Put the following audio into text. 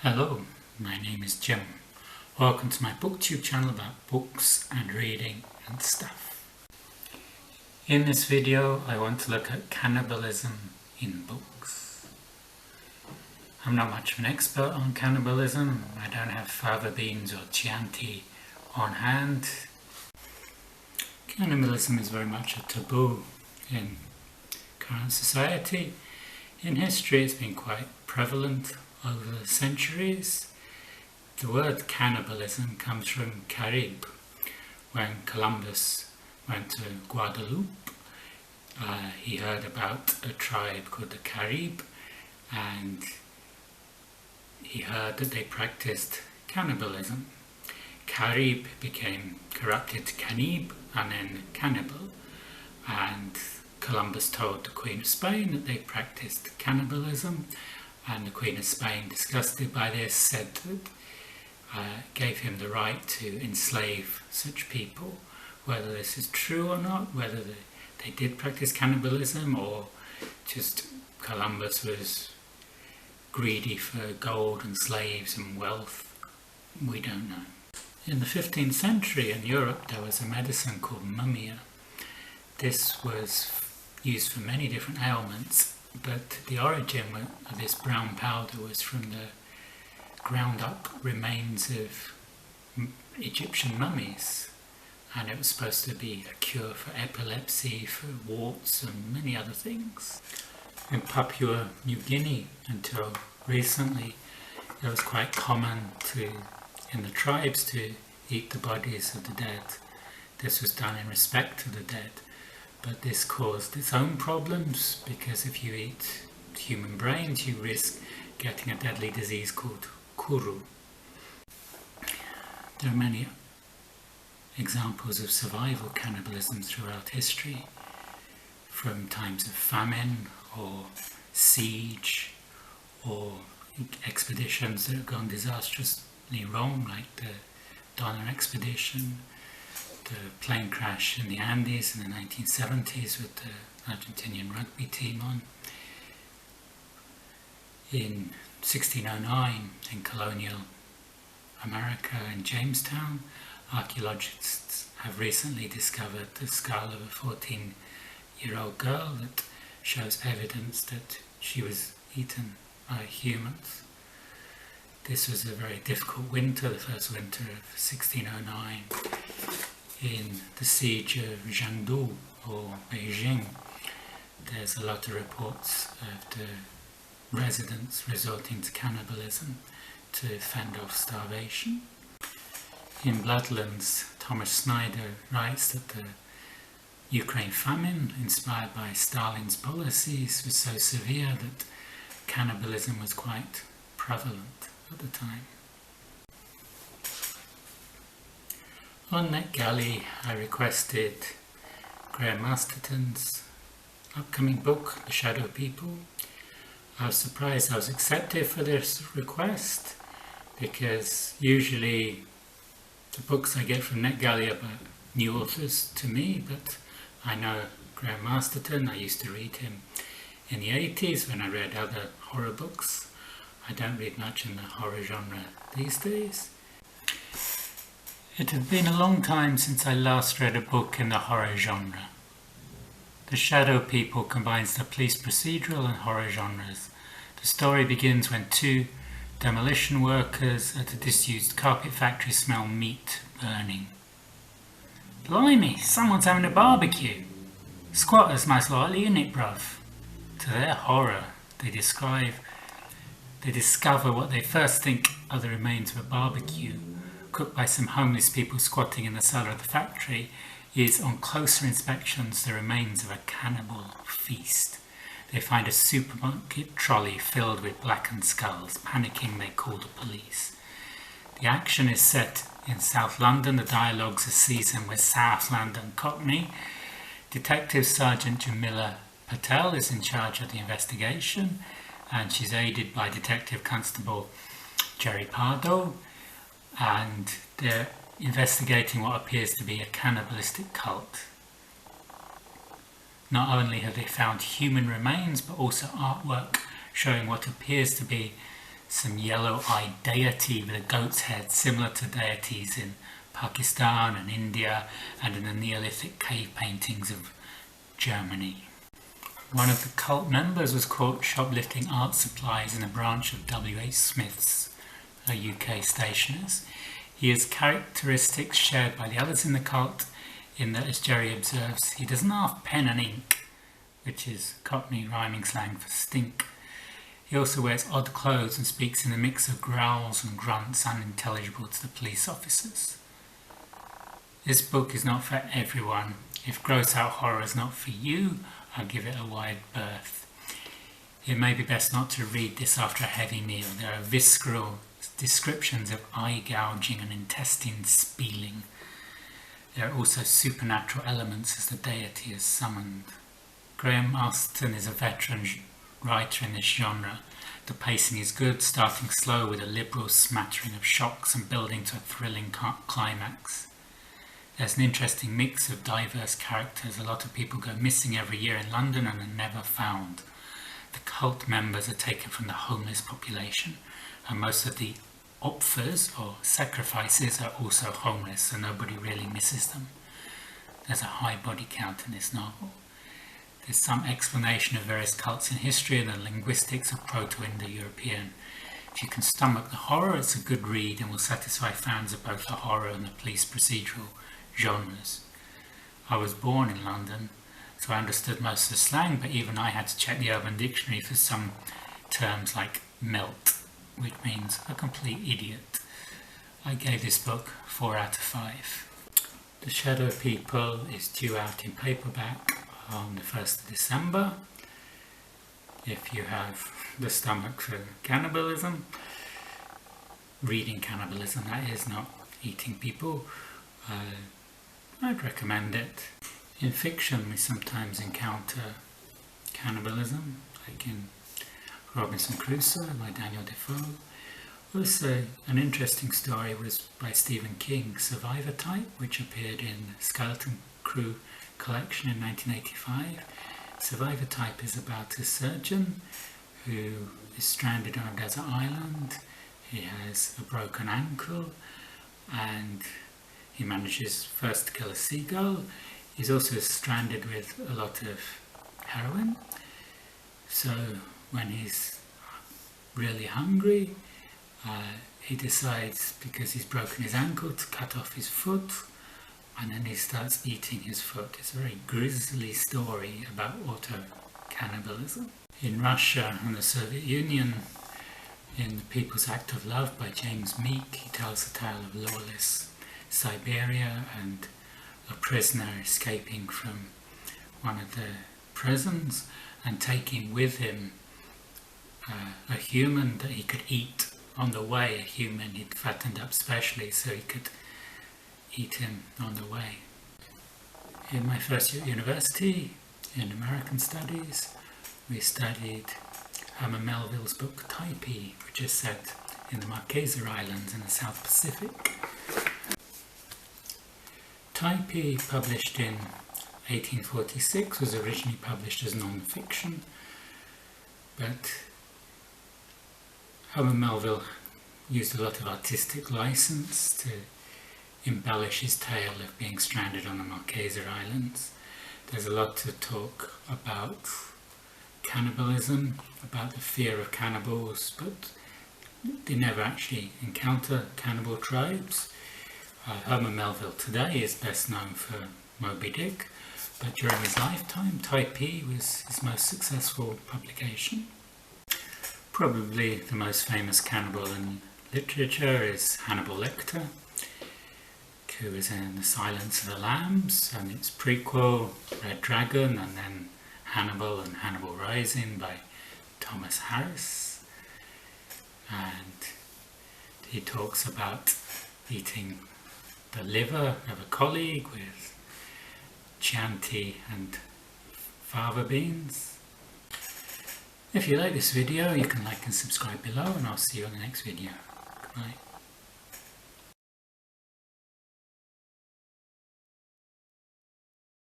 Hello, my name is Jim. Welcome to my booktube channel about books and reading and stuff. In this video I want to look at cannibalism in books. I'm not much of an expert on cannibalism. I don't have fava beans or Chianti on hand. Cannibalism is very much a taboo in current society. In history it's been quite prevalent over the centuries. The word cannibalism comes from Carib. When Columbus went to Guadeloupe, he heard about a tribe called the Carib, and he heard that they practiced cannibalism. Carib became corrupted to cannib and then cannibal, and Columbus told the Queen of Spain that they practiced cannibalism. And the Queen of Spain, disgusted by this, said that gave him the right to enslave such people. Whether this is true or not, whether they did practice cannibalism or just Columbus was greedy for gold and slaves and wealth, we don't know. In the 15th century in Europe there was a medicine called mumia. This was used for many different ailments, but the origin of this brown powder was from the ground up remains of Egyptian mummies, and it was supposed to be a cure for epilepsy, for warts and many other things. In Papua New Guinea, until recently, it was quite common in the tribes to eat the bodies of the dead. This was done in respect to the dead. But this caused its own problems, because if you eat human brains you risk getting a deadly disease called Kuru. There are many examples of survival cannibalism throughout history, from times of famine or siege or expeditions that have gone disastrously wrong, like the Donner expedition, the plane crash in the Andes in the 1970s with the Argentinian rugby team on. In 1609 in colonial America in Jamestown, archaeologists have recently discovered the skull of a 14-year-old girl that shows evidence that she was eaten by humans. This was a very difficult winter, the first winter of 1609. In the siege of Jiangdu or Beijing, there's a lot of reports of the residents resorting to cannibalism to fend off starvation. In Bloodlands, Thomas Snyder writes that the Ukraine famine, inspired by Stalin's policies, was so severe that cannibalism was quite prevalent at the time. On NetGalley I requested Graham Masterton's upcoming book, The Shadow People. I was surprised I was accepted for this request, because usually the books I get from NetGalley are about new authors to me, but I know Graham Masterton. I used to read him in the 80s when I read other horror books. I don't read much in the horror genre these days. It had been a long time since I last read a book in the horror genre. The Shadow People combines the police procedural and horror genres. The story begins when two demolition workers at a disused carpet factory smell meat burning. Blimey, someone's having a barbecue. Squatters most likely in it, bruv. To their horror, they discover what they first think are the remains of a barbecue, cooked by some homeless people squatting in the cellar of the factory, is on closer inspections the remains of a cannibal feast. They find a supermarket trolley filled with blackened skulls. Panicking, they call the police. The action is set in South London. The dialogues are seasoned with South London Cockney. Detective Sergeant Jamila Patel is in charge of the investigation, and she's aided by Detective Constable Jerry Pardo, and they're investigating what appears to be a cannibalistic cult. Not only have they found human remains, but also artwork showing what appears to be some yellow-eyed deity with a goat's head, similar to deities in Pakistan and India and in the Neolithic cave paintings of Germany. One of the cult members was caught shoplifting art supplies in a branch of W.H. Smith's, a UK stationers. He has characteristics shared by the others in the cult in that, as Jerry observes, he doesn't have pen and ink, which is Cockney rhyming slang for stink. He also wears odd clothes and speaks in a mix of growls and grunts unintelligible to the police officers. This book is not for everyone. If gross out horror is not for you, I'll give it a wide berth. It may be best not to read this after a heavy meal. There are visceral descriptions of eye gouging and intestine spilling. There are also supernatural elements as the deity is summoned. Graham Masterton is a veteran writer in this genre. The pacing is good, starting slow with a liberal smattering of shocks and building to a thrilling climax. There's an interesting mix of diverse characters. A lot of people go missing every year in London and are never found. The cult members are taken from the homeless population, and most of the opfers or sacrifices are also homeless, so nobody really misses them. There's a high body count in this novel. There's some explanation of various cults in history and the linguistics of Proto-Indo-European. If you can stomach the horror, it's a good read and will satisfy fans of both the horror and the police procedural genres. I was born in London, so I understood most of the slang, but even I had to check the Urban Dictionary for some terms like melt, which means a complete idiot. I gave this book 4 out of 5. The Shadow People is due out in paperback on the 1st of December. If you have the stomach for cannibalism, reading cannibalism, that is, not eating people, I'd recommend it. In fiction we sometimes encounter cannibalism, like in Robinson Crusoe by Daniel Defoe. Also, an interesting story was by Stephen King, Survivor Type, which appeared in Skeleton Crew collection in 1985. Survivor Type is about a surgeon who is stranded on a desert island. He has a broken ankle and he manages first to kill a seagull. He's also stranded with a lot of heroin. So when he's really hungry, he decides, because he's broken his ankle, to cut off his foot, and then he starts eating his foot. It's a very grisly story about auto-cannibalism. In Russia and the Soviet Union, in The People's Act of Love by James Meek, he tells the tale of lawless Siberia and a prisoner escaping from one of the prisons and taking with him a human that he could eat on the way, a human he'd fattened up specially so he could eat him on the way. In my first year at university, in American Studies, we studied Herman Melville's book Typee, which is set in the Marquesas Islands in the South Pacific. Typee, published in 1846, was originally published as non-fiction, but Herman Melville used a lot of artistic license to embellish his tale of being stranded on the Marquesas Islands. There's a lot to talk about cannibalism, about the fear of cannibals, but they never actually encounter cannibal tribes. Herman Melville today is best known for Moby Dick, but during his lifetime, Typee was his most successful publication. Probably the most famous cannibal in literature is Hannibal Lecter, who is in The Silence of the Lambs, and its prequel, Red Dragon, and then Hannibal and Hannibal Rising by Thomas Harris. And he talks about eating the liver of a colleague with Chianti and fava beans. If you like this video, you can like and subscribe below, and I'll see you on the next video. Goodbye.